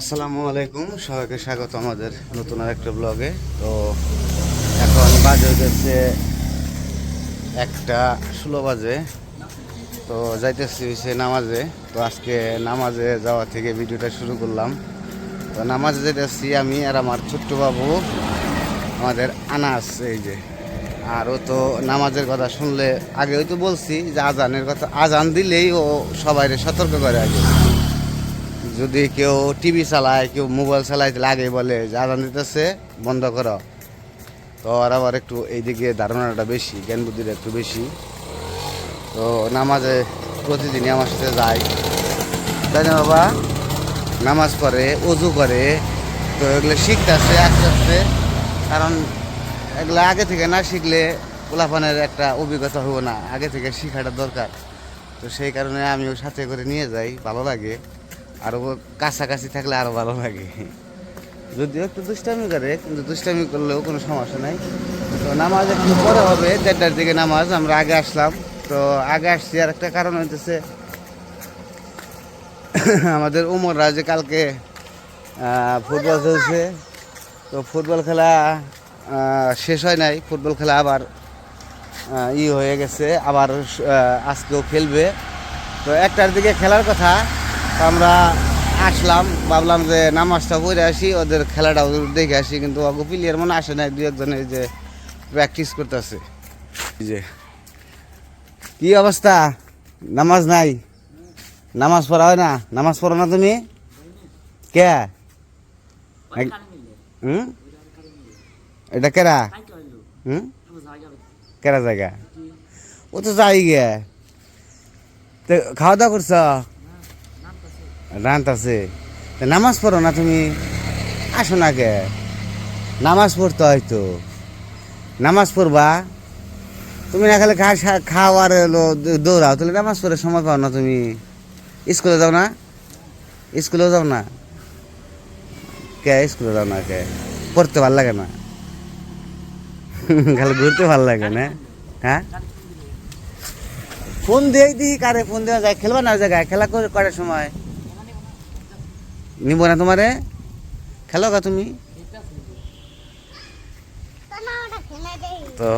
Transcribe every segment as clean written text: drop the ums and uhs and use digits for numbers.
আসসালামু আলাইকুম, সবাইকে স্বাগত আমাদের নতুন আরেকটা ব্লগে। তো এখন বাজে হচ্ছে 1:16 বাজে। তো যাইতেছি হচ্ছে নামাজে। তো আজকে নামাজে যাওয়া থেকে ভিডিওটা শুরু করলাম। তো নামাজে যেতেছি আমি আর আমার ছোট্ট বাবু, আমাদের আনাস, এই যে। আর ও তো নামাজের কথা শুনলে আগে তো বলছি যে আজানের কথা, আজান দিলেই ও সবাই সতর্ক করে আগে। যদি কেউ টিভি চালায়, কেউ মোবাইল চালায়, তাহলে আগেই বলে যে আজান দিতেছে, বন্ধ করো। তো আর আবার একটু এইদিকে ধারণাটা বেশি, জ্ঞান বুদ্ধিটা একটু বেশি। তো নামাজে প্রতিদিনই আমার সাথে যায়, তাই না বাবা? নামাজ পড়ে, অজু করে। তো এগুলো শিখতেছে আস্তে আস্তে, কারণ এগুলো আগে থেকে না শিখলে পোলাপানের একটা অভিজ্ঞতা হবো না, আগে থেকে শেখাটা দরকার। তো সেই কারণে আমিও সাথে করে নিয়ে যাই, ভালো লাগে। আরও কাছাকাছি থাকলে আরও ভালো লাগে। যদিও একটু দুষ্টামি করে, কিন্তু দুষ্টামি করলেও কোনো সমস্যা নাই। তো নামাজ একটু পরে হবে, 1:30টার দিকে নামাজ। আমরা আগে আসলাম। তো আগে আসছি আর একটা কারণ হইতেছে আমাদের উমররা যে কালকে ফুটবল খেলছে। তো ফুটবল খেলা শেষ হয় নাই, ফুটবল খেলা আবার হয়ে গেছে, আবার আজকেও খেলবে। তো 1টার দিকে খেলার কথা। তো আমরা আসলাম, ভাবলাম যে নামাজটা পড়ে আসি, ওদের খেলাটাও দেখে আসি। কিন্তু অগো প্লেয়ার মনে আসে নাই, 2-1 যে প্র্যাকটিস করতেছে। যে কি অবস্থা, নামাজ নাই? নামাজ পড়া হয় না? নামাজ পড়ো না তুমি? কে? হুম, এটা কেরা? হুম, কেরা জায়গা? ও তো যাই গে। তো খাওয়া দাওয়া করছ? রান্ত আছে। নামাজ পড়ো না তুমি? আসো না কে? নামাজ পড়তে হয়তো, নামাজ পড়বা। তুমি না খালি খাও আর দৌড়াও, তাহলে নামাজ পড়ে সময় পাও না তুমি? স্কুলে যাও না? স্কুলেও যাও না কে? স্কুলে যাও না কে? পড়তে ভাল লাগে না? খালি ঘুরতে ভাল লাগে না? হ্যাঁ, ফোন দিয়ে দিই, কারে ফোন দেওয়া যায়? খেলবা না জায়গায়? খেলা করার সময় নিব না তোমারে? খেলো গা তুমি। তো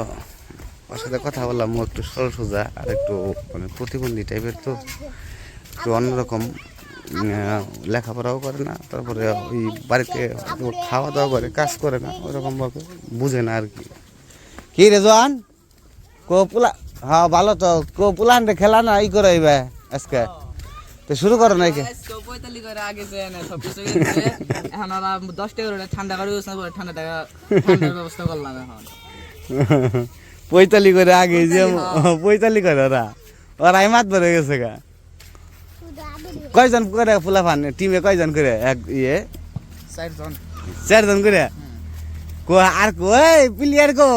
ওর সাথে কথা বললাম, ও একটু সরল সোজা আর একটু মানে প্রতিবন্ধী টাইপের। তো একটু অন্যরকম, লেখাপড়াও করে না, তারপরে ওই বাড়িতে খাওয়া দাওয়া করে, কাজ করে না ওরকমভাবে, বুঝে না আর কি। কি রে জোয়ান, কো পোলা? হ্যাঁ ভালো। তো কো পোলান রে খেলা না ই করে আজকে? তো শুরু করো না? 45 করে আগে যে না সব কিছু এখন ওরা 10 টাকা করে ঠান্ডা করে ইউজ না করে ঠান্ডার ব্যবস্থা করলাম এখন। 45 করে আগে যে 45 করে ওরা, ওরাই মাত বেড়ে গেছে গা। কয়জন করে পোলা ফান টিমে? কয়জন করে এক 4 জন। 4 জন করে? কো আর কো প্লেয়ার কো?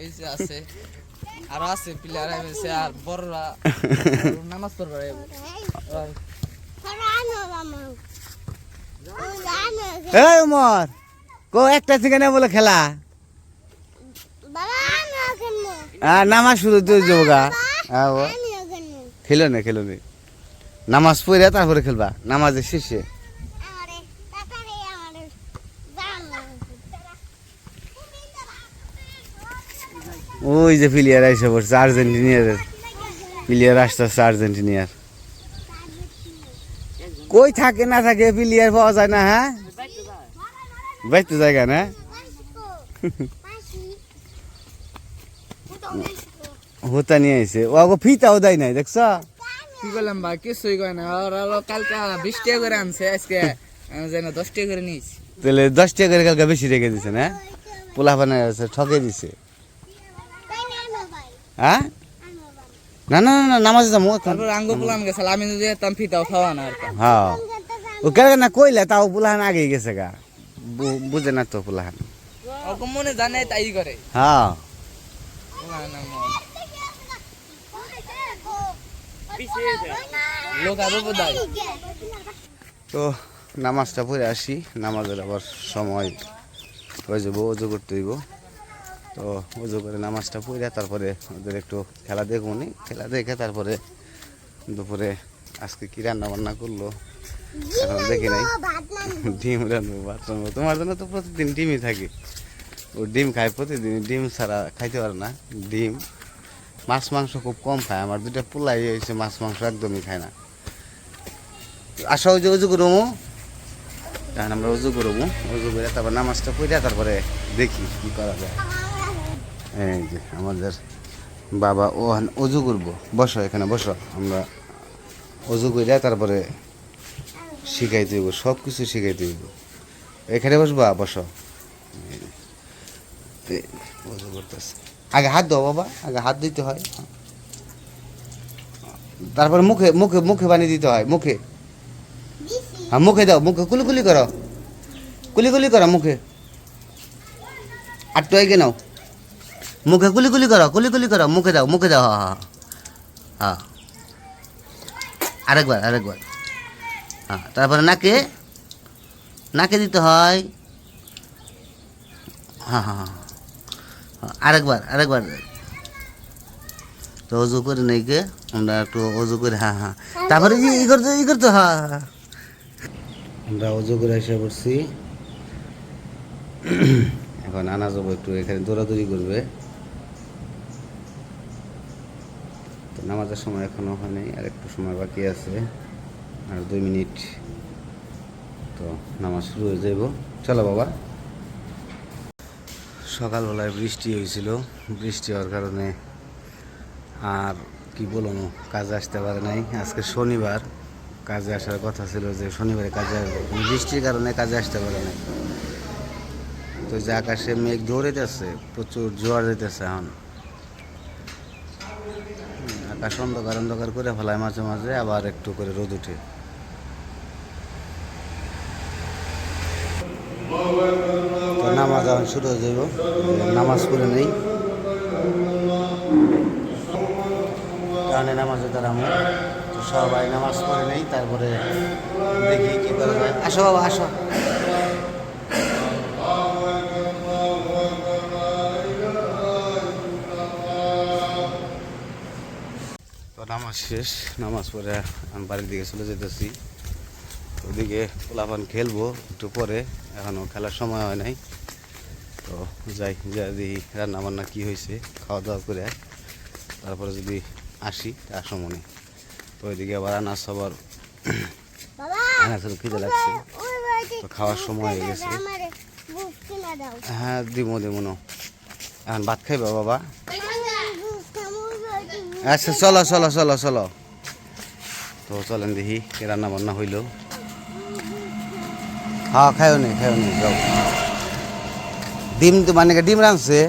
এই যে আছে, আর আছে প্লেয়ার আছে, আর বড়রা নামাজ পড়বে। এই উমর, কো একটা থেকে না বলে খেলা? নামাজ শুরু তো যোগা। খেলো না, খেলো না, নামাজ পড়ে তারপরে খেলবা, নামাজের শেষে। ওই যে প্লেয়ার এসে পড়ছে, আর্জেন্টিনিয়ার প্লেয়ার আসতেছে, আর্জেন্টিনিয়ার। কই থাকে না থাকে প্লেয়ার পাওয়া যায় না? হ্যাঁ, বাইতে জায়গা না। হোতা নিয়ে আইছে, ও আগো ফিতাও দেয় নাই, দেখছ? কি করলাম ভাই, কিছুই কয় না। ওরা কালকে 20 টাকা করে আনছে, আজকে যেন 10 টাকা করে নিয়েছি। তাহলে 10 টাকা করে কালকে বেশি রেখে দিছে না? পোলা পানে ঠকে দিছে। হ্যাঁ, না না না, নামাজে যাবো। তারপর আঙ্গ পোলান গেছে, আমি যদি যেতাম ফিতাও খাওয়া না আর। হ্যাঁ, ও কেন না কইলে তাও পোলাহান আগে গেছে গা, বুঝে না তো পোলাহান। ওরকম মনে জানে তাই করে। হ্যাঁ, লোক আরো বোধায়। তো নামাজটা পড়ে আসি, নামাজের আবার সময় হয়ে যাবো, অজু করতে হইব। তো অজু করে নামাজটা পড়ে তারপরে ওদের একটু খেলা দেখবো নি, খেলা দেখে তারপরে দুপুরে আজকে কী রান্না বান্না করলো এখন দেখি নাই ডিম রানবো ভাত রানবো তোমার জন্য তো প্রতিদিন ডিমই থাকে ও ডিম খায় প্রতিদিন ডিম ছাড়া খাইতে পারে না ডিম মাছ মাংস খুব কম খায় আমার দুটা পোলাই হয়েছে মাছ মাংস একদমই খায় না আসা ওই যে উজু করবো তখন আমরা উজু করবো উজু করে তারপর নামাজটা পড়ে তারপরে দেখি কি করা যায় এই যে আমাদের বাবা ও উজু করবো বসো এখানে বসো আমরা উজু করে তারপরে শিখাইতে হইব সব কিছু শিখাইতে হইব এখানে বসবা বসো উজু করতেছে আগে হাত দাও বাবা আগে হাত দিতে হয় তারপরে মুখে মুখে মুখে পানি দিতে হয় মুখে হ্যাঁ মুখে দাও মুখে কুলি করো কুলি করো মুখে আর তো এগিয়ে নাও মুখে কুলি করো মুখে দাও হ্যাঁ হ্যাঁ হ্যাঁ আরেকবার হ্যাঁ তারপরে নাকে দিতে হয় হ্যাঁ হ্যাঁ হ্যাঁ আরেকবার তো অজু করে নেই কে আমরা একটু অজু করে হ্যাঁ হ্যাঁ তারপরে ই করতে হ্যাঁ আমরা অজু করে এসে পড়ছি এখন আনা যাবো একটু এখানে দৌড়াদৌড়ি করবে তো নামাজের সময় এখনো হয়নি আর একটু সময় বাকি আছে আর 2 মিনিট তো নামাজ শুরু হয়ে যাইব চলো বাবা সকালবেলায় বৃষ্টি হয়েছিল বৃষ্টি হওয়ার কারণে আর কি বলবো কাজে আসতে পারে নাই আজকে শনিবার কাজে আসার কথা ছিল যে শনিবারে কাজে আসবো বৃষ্টির কারণে কাজে আসতে পারে নাই তো যে আকাশে মেঘ দৌড়াইতেছে প্রচুর জোয়ার যেতেছে এখন আকাশ অন্ধকার করে ফেলায় মাঝে মাঝে আবার একটু করে রোদ উঠে তো নামাজ এখন শুরু হয়ে যাব নামাজ পড়ে নেই কারণে নামাজে দাঁড়াবো তো সবাই নামাজ পড়ে নেই তারপরে দেখি কি করা যায় আসো বাবা আসো তো নামাজ শেষ নামাজ পড়ে আমি বাড়ির দিকে চলে যেতেছি ওদিকে পোলাপান খেলবো একটু পরে এখনও খেলার সময় হয় নাই তো যাই যা দেখি রান্না বান্না কী হয়েছে খাওয়া দাওয়া করে তারপরে যদি আসি তার সময় তো ওইদিকে আবার আনাজ খিদে লাগছে তো খাওয়ার সময় হয়ে গেছে হ্যাঁ দিমো না এখন ভাত খাইবা বাবা আচ্ছা চলো তো চলেন দেখি রান্না বান্না হইল হ্যাঁ খাইও নি যাও ডিম তো মানে ডিম রাঁধছে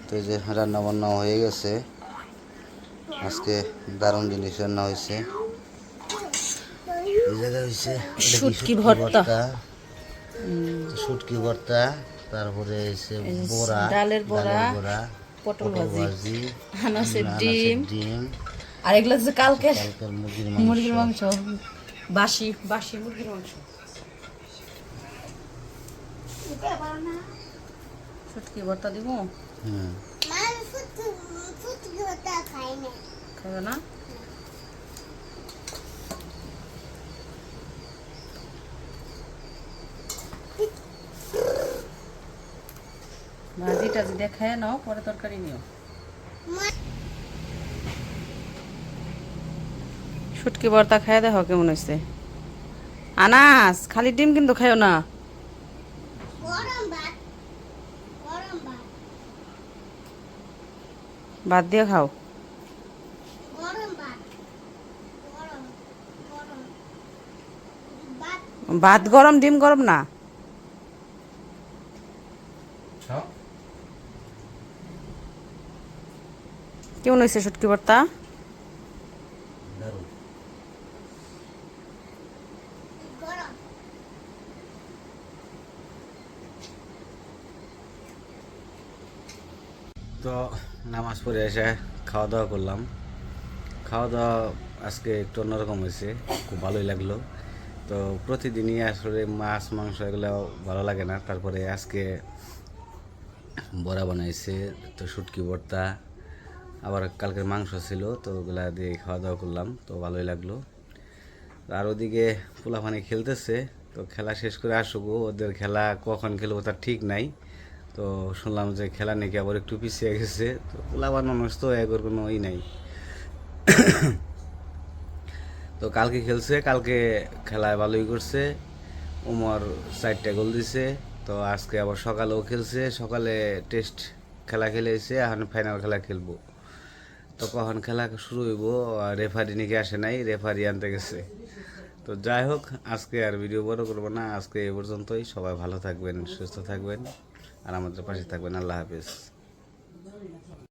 তো এই যে রান্না বান্না হয়ে গেছে আজকে দারুণ জিনিস রান্না হয়েছে এই জায়গায় হয়েছে শুটকি ভর্তা তারপরে এসে বড়া ডালের বড়া পটল ভাজি আনাসের ডিম আর এগুলো যে কালকে মুরগির মাংস বাসি মুরগির মাংস শুটকি ভর্তা দিব খাবে না ভাজি টাজি দেখায় নাও পরে তরকারি নিও শুটকি ভর্তা খাইয়া দেখো কেমন হয়েছে আনাস খালি ডিম কিন্তু খাইও না ভাত দিয়ে খাও ভাত গরম ডিম গরম না কেমন হয়েছে শুটকি ভর্তা তো নামাজ পড়ে এসে খাওয়া দাওয়া করলাম খাওয়া দাওয়া আজকে একটু অন্যরকম হয়েছে খুব ভালোই লাগলো তো প্রতিদিনই আসলে মাছ মাংস এগুলো ভালো লাগে না তারপরে আজকে বড়া বানাইছে, তো শুটকি ভর্তা, আবার কালকের মাংস ছিল, তো ওগুলা দিয়ে খাওয়া দাওয়া করলাম, তো ভালোই লাগলো। আর ওদিকে পোলাপানি খেলতেছে, তো খেলা শেষ করে আসুক, ওদের খেলা কখন খেলবো তার ঠিক নাই। তো শুনলাম যে খেলা নাকি আবার একটু পিছিয়ে গেছে, তো পোলাপান মানুষ তো এগোর কোনো নাই। তো কালকে খেলছে, কালকে খেলায় ভালোই করছে, উমর 4টা গোল দিছে। তো আজকে আবার সকালেও খেলছে, সকালে টেস্ট খেলা খেলেছে, এখন ফাইনাল খেলা খেলবো। তো কখন খেলা শুরু হইব, রেফারি নাকি আসে নাই, রেফারি আনতে গেছে। তো যাই হোক, আজকে আর ভিডিও বড় করবো না, আজকে এ পর্যন্তই। সবাই ভালো থাকবেন, সুস্থ থাকবেন, আর আমাদের পাশে থাকবেন। আল্লাহ হাফেজ।